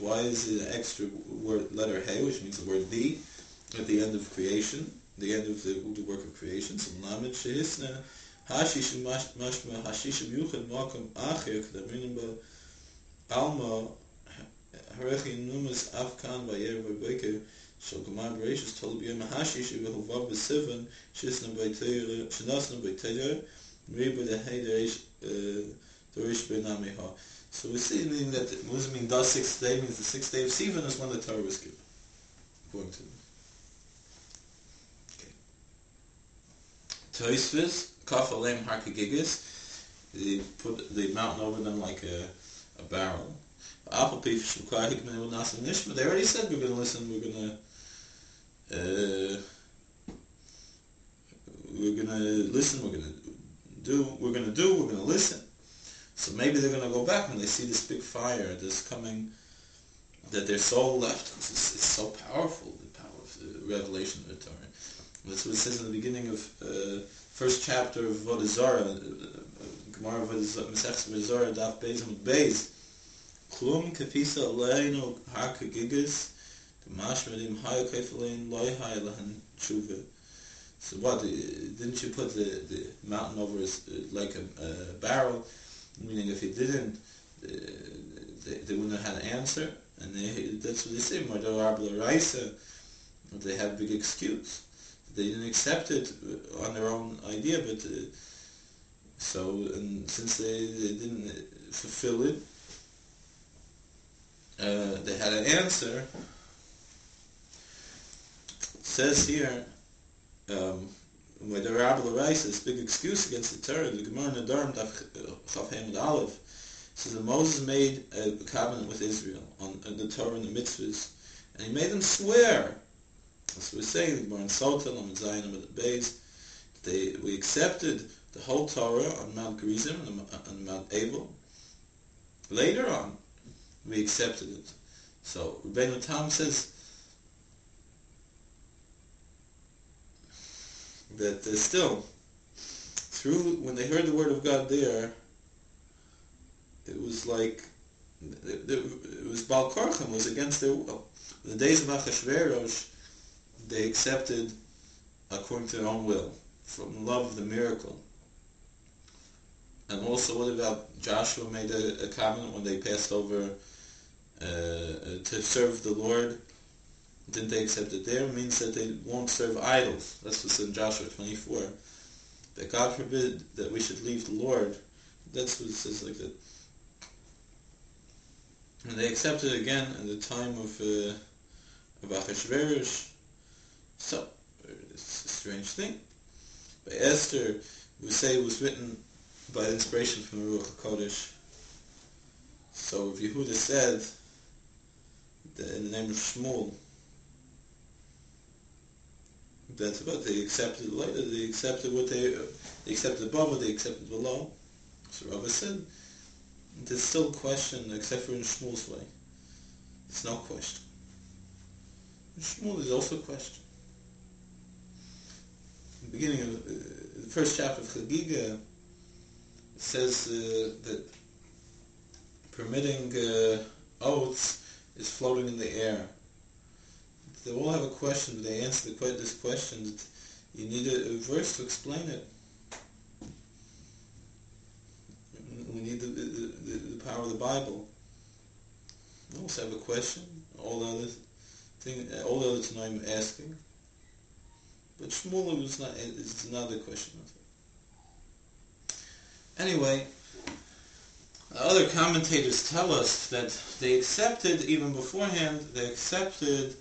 Why is it an extra word, letter He, which means the word the, at the end of creation, the end of the work of creation? So Lamed Shehisna Hashish Mashma Hashish Yuchad Malkum Acher K'Daminim Ba Alma Harechi Numas Afkan Vayer Vaybeker Shal Gemar Bereishis Tol B'Yom Hashish V'Huvav B'Sivan Shisna B'Teir Shinasna B'Teir Reba Dehay Dorish B'Nameha. So we see that it does mean the 6th day, means the 6th day of Sivan is when the Torah was given. According to this. Okay. Toisvis, Kaf Alem Harkagigis, they put the mountain over them like a barrel. Apple Pif Shukahik Menul Nasa Nishma, they already said we're going to listen, we're going to listen, we're going to listen. So maybe they're going to go back when they see this big fire that's coming, that their soul left. It's so powerful, the power of the revelation of the Torah. That's what it says in the beginning of first chapter of Avodah Zarah, Gemara Masechta Avodah Zarah, Daf Beis Amud Beis. Klum kefisa aleinu harkagigas, k'mashmedim hayakefalein loy hayalahan tshuva. So what? Didn't you put the mountain over like a barrel? Meaning, if he didn't, they wouldn't have had an answer, and that's what they say. They have a big excuse. They didn't accept it on their own idea, but and since they didn't fulfill it, they had an answer. It says here. Where the Rabbi L'Raisa is big excuse against the Torah, the Gemara Nadarim Chav Hamid Aleph says that Moses made a covenant with Israel on the Torah and the mitzvahs, and he made them swear. That's what we're saying, the Gemara in Sotel, on Zion, and the Beis. We accepted the whole Torah on Mount Gerizim and on Mount Abel. Later on, we accepted it. So Rabbeinu Tam says that still, when they heard the word of God there, it was like, it was Baal Korchem, was against their will. In the days of Achashverosh, they accepted according to their own will, from love of the miracle. And also, what about Joshua made a covenant when they passed over to serve the Lord? Didn't they accept it there? It means that they won't serve idols. That's what's in Joshua 24. That God forbid that we should leave the Lord. That's what it says like that. And they accepted it again in the time of Achashverosh. So, it's a strange thing. By Esther, we say it was written by inspiration from the Ruach HaKodesh. So if Yehuda said that in the name of Shmuel, that's about they accepted later. They accepted they accepted above, they accepted below. So Rabbi said, there's still a question, except for in Shmuel's way. There's no question. In Shmuel, there's also a question. In the beginning of the first chapter of Chagiga, it says that permitting oaths is floating in the air. They all have a question, but they answer this question. You need a verse to explain it. We need the power of the Bible. We also have a question. All the other Tanaim asking. But Shmuel is another question. Anyway, other commentators tell us that they accepted, even beforehand, they accepted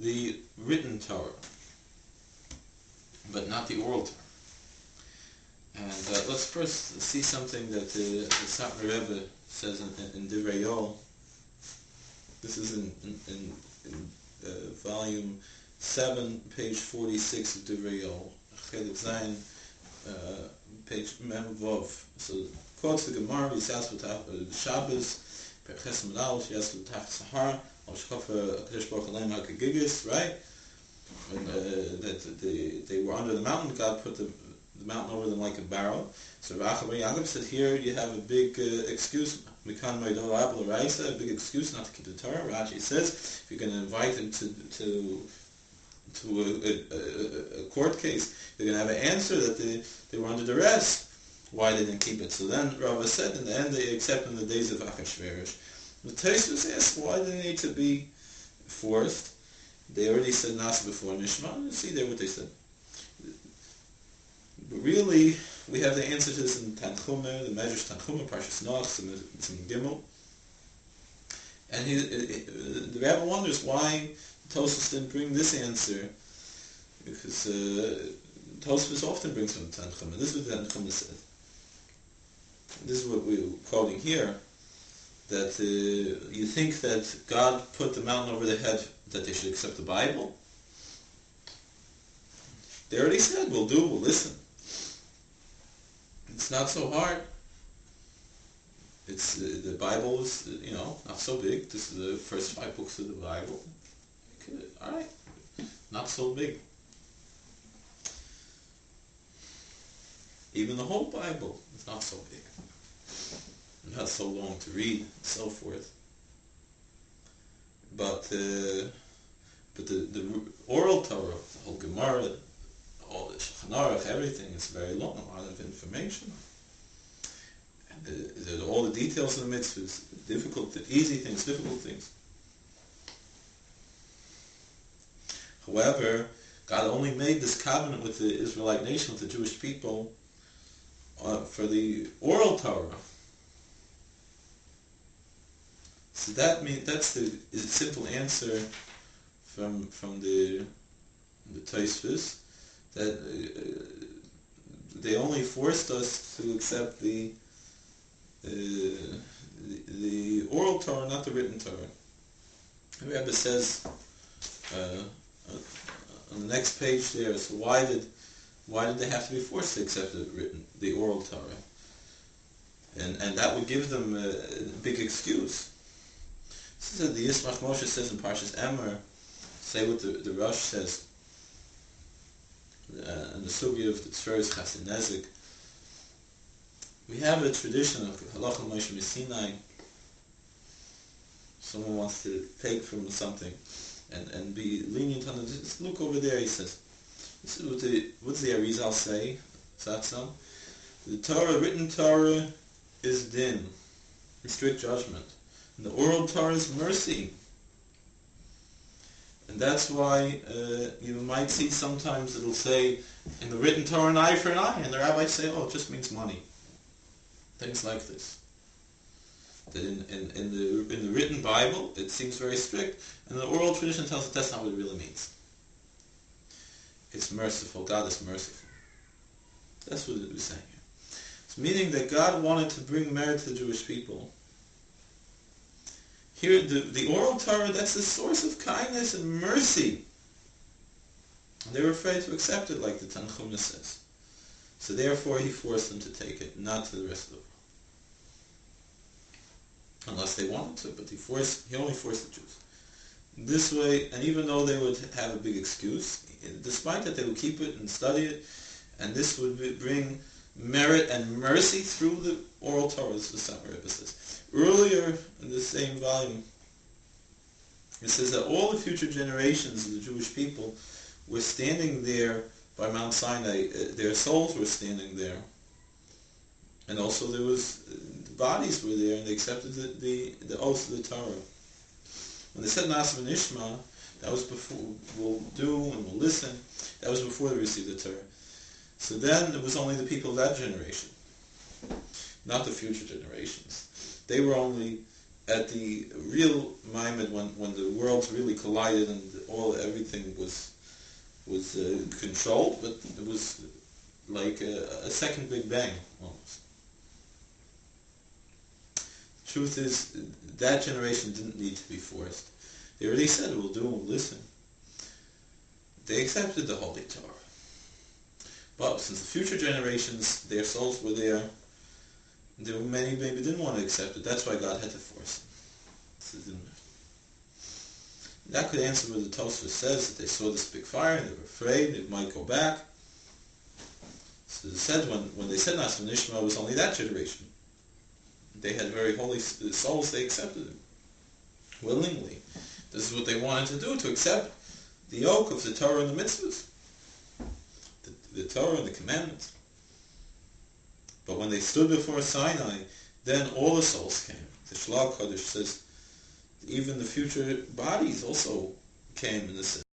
the written Torah, but not the oral Torah. And let's first see something that the Satmar Rebbe says in Divrei Yoel. This is in volume 7, page 46 of Divrei Yoel, Chelik Zayin, page Mem Vov. So quotes the Gemara, Yisas B'Tach Shabbos, Parshas Medal, Yisas B'Tach Sahar, Al Shkofa Kadosh Baruch Hu HaKagigis, right? When that they were under the mountain, God put the mountain over them like a barrel. So Rabbi Yaakov said, here you have a big excuse. a big excuse not to keep the Torah. Rashi says, if you're going to invite him to a court case, they're going to have an answer that they were under duress. Why they didn't keep it? So then Rava said, in the end, they accept in the days of Achashverosh. The Tosfos asked, why did they need to be forced? They already said Nasa before Nishma. You see there what they said. But really, we have the answer to this in Tanchuma, the Medrash Tanchuma, Parshas Noch, Sim Gimel. And the Rebbe wonders why Tosfos didn't bring this answer, because Tosfos often brings from Tanchuma. This is what Tanchuma said. This is what we're quoting here, that you think that God put the mountain over their head that they should accept the Bible? They already said, we'll listen. It's not so hard. It's the Bible is, not so big. This is the first 5 books of the Bible. All right, not so big. Even the whole Bible is not so big. Not so long to read, and so forth. But the oral Torah, the whole Gemara, all the Shulchan Aruch, everything is very long, a lot of information. And all the details in the mitzvahs, difficult, easy things, difficult things. However, God only made this covenant with the Israelite nation, with the Jewish people, for the oral Torah. So that's the simple answer from the Tosfos, that they only forced us to accept the oral Torah, not the written Torah. The Rebbe says on the next page there, so why did they have to be forced to accept the oral Torah? And that would give them a big excuse. This is what the Yisro Moshe says in Parshas Emor. Say what the Rosh says in the Sugi of the Tzveris Chassinezik. We have a tradition of Halacha Moshe Sinai. Someone wants to take from something and be lenient on it. Just look over there, he says. This is what the Arizal say, Satzam. The Torah, written Torah, is din, strict judgment. And the oral Torah is mercy. And that's why you might see sometimes it'll say in the written Torah, an eye for an eye, and the rabbis say, oh, it just means money. Things like this. That in the written Bible, it seems very strict, and the oral tradition tells us that's not what it really means. It's merciful. God is merciful. That's what it was saying here. It's meaning that God wanted to bring merit to the Jewish people. Here, the oral Torah, that's the source of kindness and mercy. And they were afraid to accept it, like the Tanchuma says. So therefore, he forced them to take it, not to the rest of the world. Unless they wanted to, but he only forced the Jews. This way, and even though they would have a big excuse, despite that they would keep it and study it, and this would bring merit and mercy through the oral Torah, as the Satmar Rebbe says. Earlier in the same volume, it says that all the future generations of the Jewish people were standing there by Mount Sinai. Their souls were standing there. And also the bodies were there, and they accepted the oath of the Torah. When they said Nasa v'Nishma, that was before, we'll do and we'll listen, that was before they received the Torah. So then it was only the people of that generation, not the future generations. They were only at the real moment when the worlds really collided and everything was controlled, but it was like a second Big Bang almost. The truth is, that generation didn't need to be forced. They already said, we'll do and we'll listen. They accepted the Holy Torah. But since the future generations, their souls were there, there were many maybe didn't want to accept it. That's why God had to force them. That could answer what the Tosfos says, that they saw this big fire and they were afraid it might go back. So it said when they said Nasa v'Nishma, it was only that generation. they had very holy souls, they accepted it willingly. This is what they wanted to do, to accept the yoke of the Torah and the mitzvahs, the Torah and the commandments. But when they stood before Sinai, then all the souls came. The Shlag Kodesh says even the future bodies also came in the